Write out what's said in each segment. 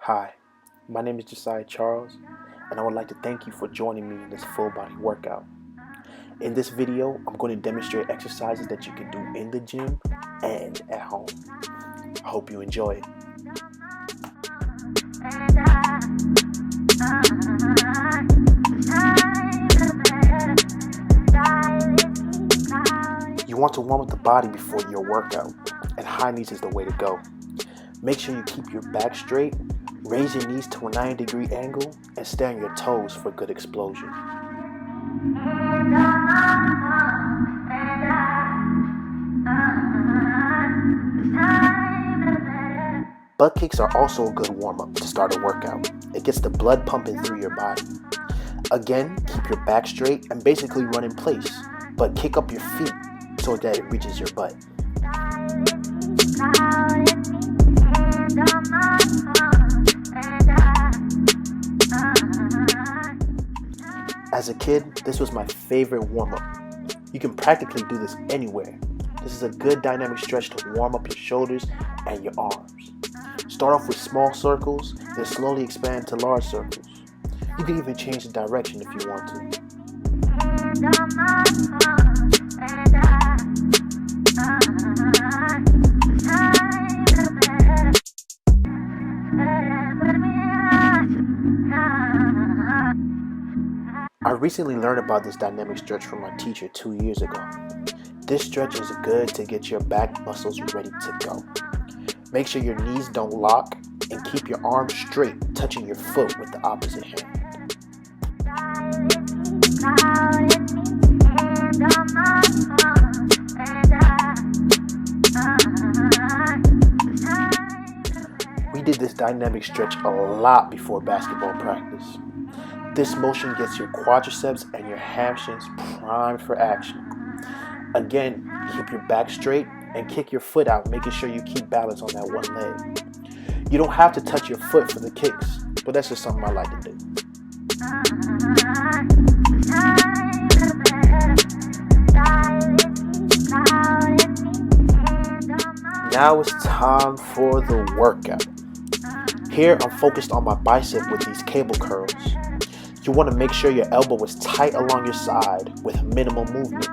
Hi, my name is Josiah Charles, and I would like to thank you for joining me in this full body workout. In this video, I'm going to demonstrate exercises that you can do in the gym and at home. I hope you enjoy it. You want to warm up the body before your workout, and high knees is the way to go. Make sure you keep your back straight, raise your knees to a 90-degree angle, and stay on your toes for good explosion. Butt kicks are also a good warm-up to start a workout. It gets the blood pumping through your body. Again, keep your back straight and basically run in place, but kick up your feet so that it reaches your butt. As a kid, this was my favorite warm-up. You can practically do this anywhere. This is a good dynamic stretch to warm up your shoulders and your arms. Start off with small circles, then slowly expand to large circles. You can even change the direction if you want to. I recently learned about this dynamic stretch from my teacher 2 years ago. This stretch is good to get your back muscles ready to go. Make sure your knees don't lock and keep your arms straight, touching your foot with the opposite hand. We did this dynamic stretch a lot before basketball practice. This motion gets your quadriceps and your hamstrings primed for action. Again, keep your back straight and kick your foot out, making sure you keep balance on that one leg. You don't have to touch your foot for the kicks, but that's just something I like to do. Now it's time for the workout. Here I'm focused on my bicep with these cable curls. You want to make sure your elbow is tight along your side with minimal movement.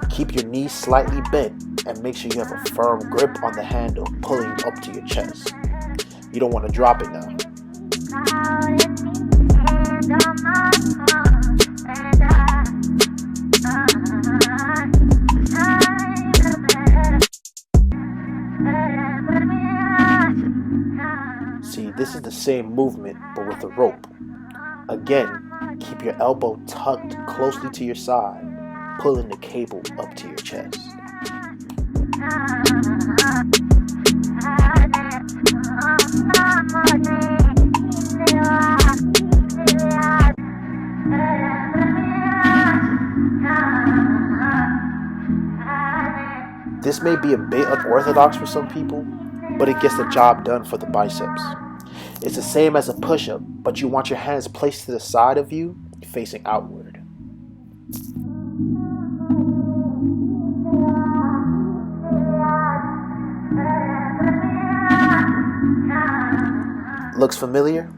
Keep your knees slightly bent and make sure you have a firm grip on the handle, pulling up to your chest. You don't want to drop it now. See, this is the same movement but with a rope. Again, keep your elbow tucked closely to your side, pulling the cable up to your chest. This may be a bit unorthodox for some people, but it gets the job done for the biceps. It's the same as a push-up, but you want your hands placed to the side of you, facing outward. Looks familiar?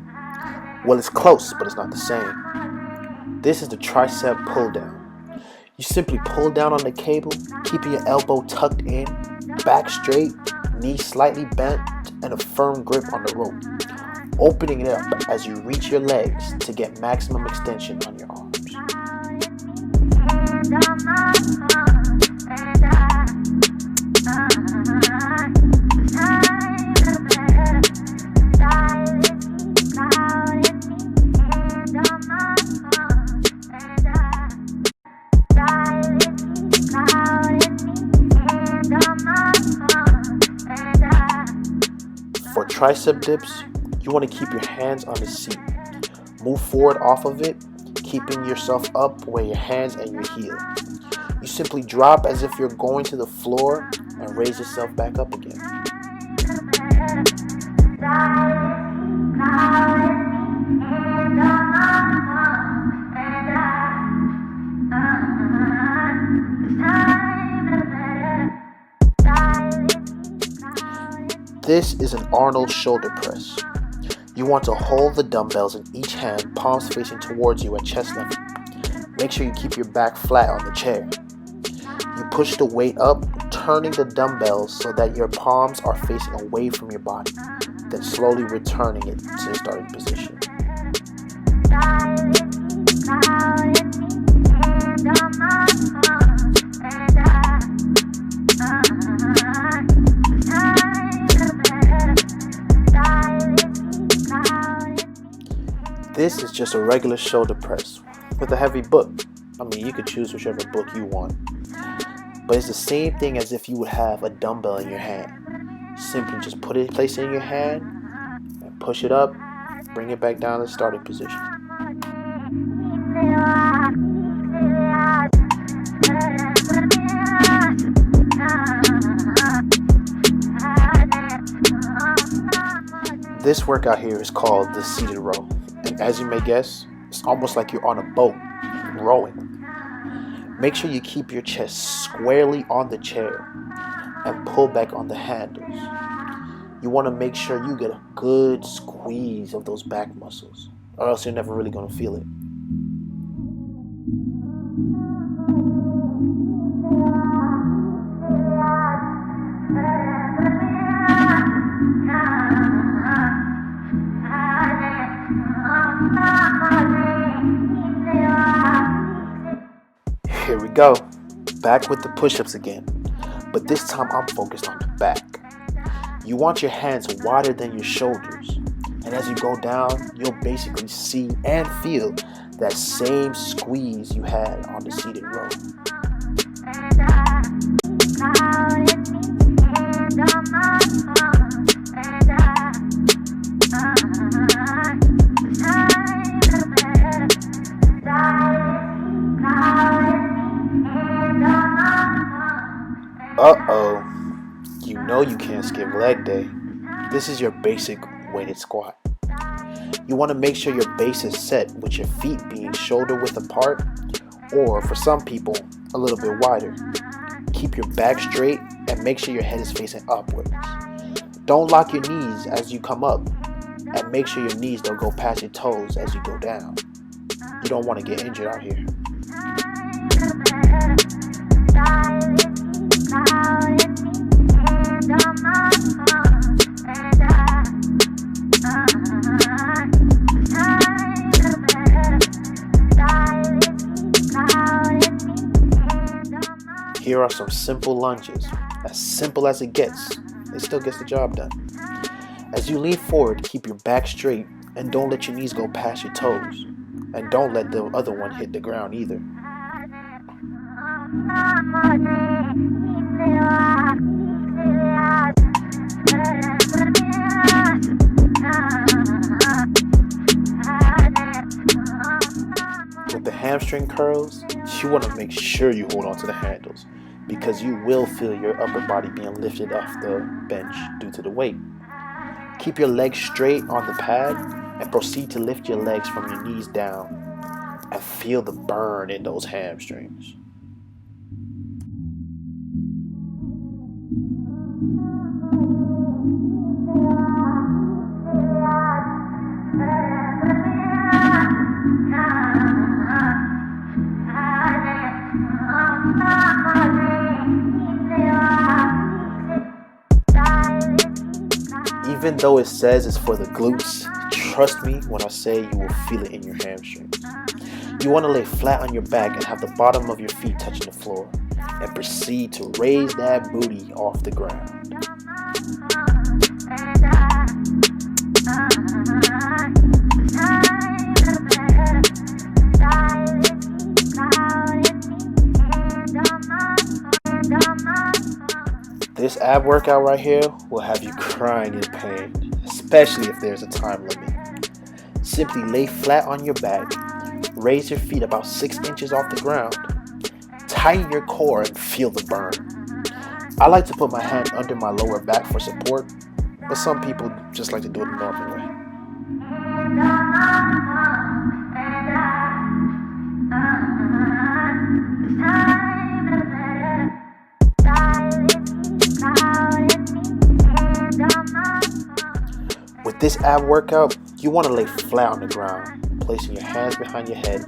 Well, it's close, but it's not the same. This is the tricep pull down. You simply pull down on the cable, keeping your elbow tucked in, back straight, knees slightly bent, and a firm grip on the rope, opening it up as you reach your legs to get maximum extension on your arms. For tricep dips, you want to keep your hands on the seat. Move forward off of it, keeping yourself up where your hands and your heel. You simply drop as if you're going to the floor and raise yourself back up again. This is an Arnold shoulder press. You want to hold the dumbbells in each hand, palms facing towards you at chest level. Make sure you keep your back flat on the chair. You push the weight up, turning the dumbbells so that your palms are facing away from your body, then slowly returning it to the starting position. This is just a regular shoulder press with a heavy book. I mean, you could choose whichever book you want. But it's the same thing as if you would have a dumbbell in your hand. Simply just place it in your hand and push it up, bring it back down to the starting position. This workout here is called the seated row. And as you may guess, it's almost like you're on a boat, rowing. Make sure you keep your chest squarely on the chair and pull back on the handles. You want to make sure you get a good squeeze of those back muscles, or else you're never really going to feel it. Here we go, back with the push-ups again, but this time I'm focused on the back. You want your hands wider than your shoulders, and as you go down, you'll basically see and feel that same squeeze you had on the seated row. Uh-oh, you know you can't skip leg day. This is your basic weighted squat. You want to make sure your base is set with your feet being shoulder width apart, or for some people, a little bit wider. Keep your back straight and make sure your head is facing upwards. Don't lock your knees as you come up, and make sure your knees don't go past your toes as you go down. You don't want to get injured out here. Here are some simple lunges. As simple as it gets, it still gets the job done. As you lean forward, keep your back straight and don't let your knees go past your toes. And don't let the other one hit the ground either. With the hamstring curls, you want to make sure you hold on to the handles, because you will feel your upper body being lifted off the bench due to the weight. Keep your legs straight on the pad and proceed to lift your legs from your knees down and feel the burn in those hamstrings. Even though it says it's for the glutes, trust me when I say you will feel it in your hamstrings. You want to lay flat on your back and have the bottom of your feet touching the floor, and proceed to raise that booty off the ground. This ab workout right here will have you crying in pain, especially if there's a time limit. Simply lay flat on your back, raise your feet about 6 inches off the ground, tighten your core and feel the burn. I like to put my hand under my lower back for support, but some people just like to do it the normal way. With this ab workout, you want to lay flat on the ground, placing your hands behind your head,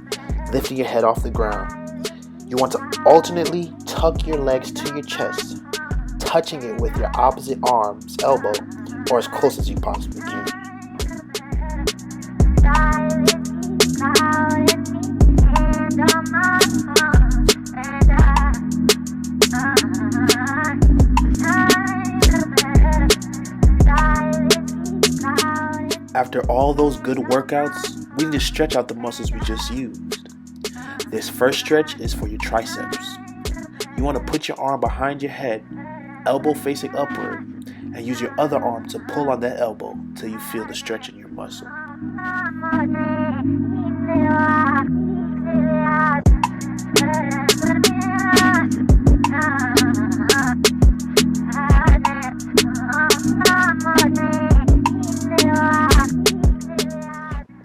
lifting your head off the ground. You want to alternately tuck your legs to your chest, touching it with your opposite arm's elbow or as close as you possibly can. After all those good workouts, we need to stretch out the muscles we just used. This first stretch is for your triceps. You want to put your arm behind your head, elbow facing upward, and use your other arm to pull on that elbow till you feel the stretch in your muscle.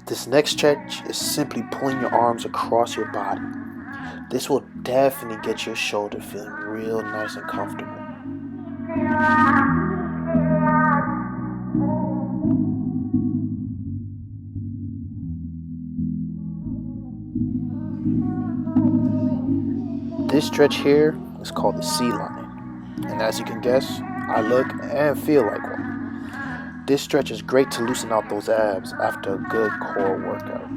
This next stretch is simply pulling your arms across your body. This will definitely get your shoulder feeling real nice and comfortable. This stretch here is called the C-line, and as you can guess, I look and feel like one. This stretch is great to loosen out those abs after a good core workout.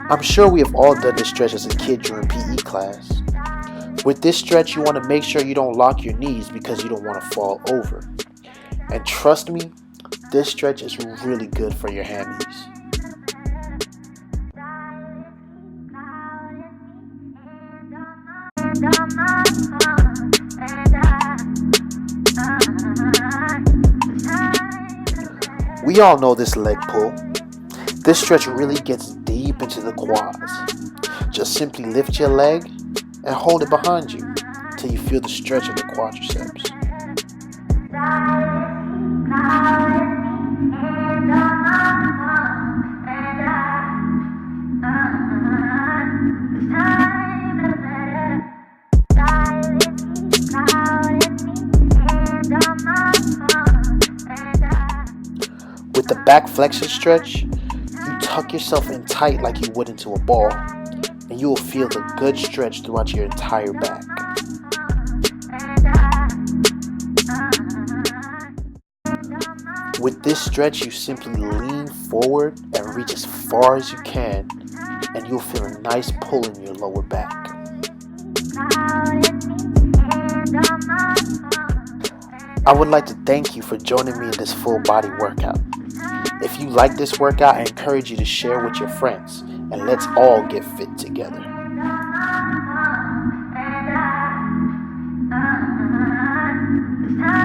I'm sure we have all done this stretch as a kid during PE class. With this stretch, you want to make sure you don't lock your knees because you don't want to fall over. And trust me, this stretch is really good for your hammies. We all know this leg pull. This stretch really gets deep into the quads. Just simply lift your leg and hold it behind you till you feel the stretch of the quadriceps. With the back flexion stretch, you tuck yourself in tight like you would into a ball, and you will feel the good stretch throughout your entire back. With this stretch, you simply lean forward and reach as far as you can, and you'll feel a nice pull in your lower back. I would like to thank you for joining me in this full body workout. If you like this workout, I encourage you to share with your friends, and let's all get fit together. Ah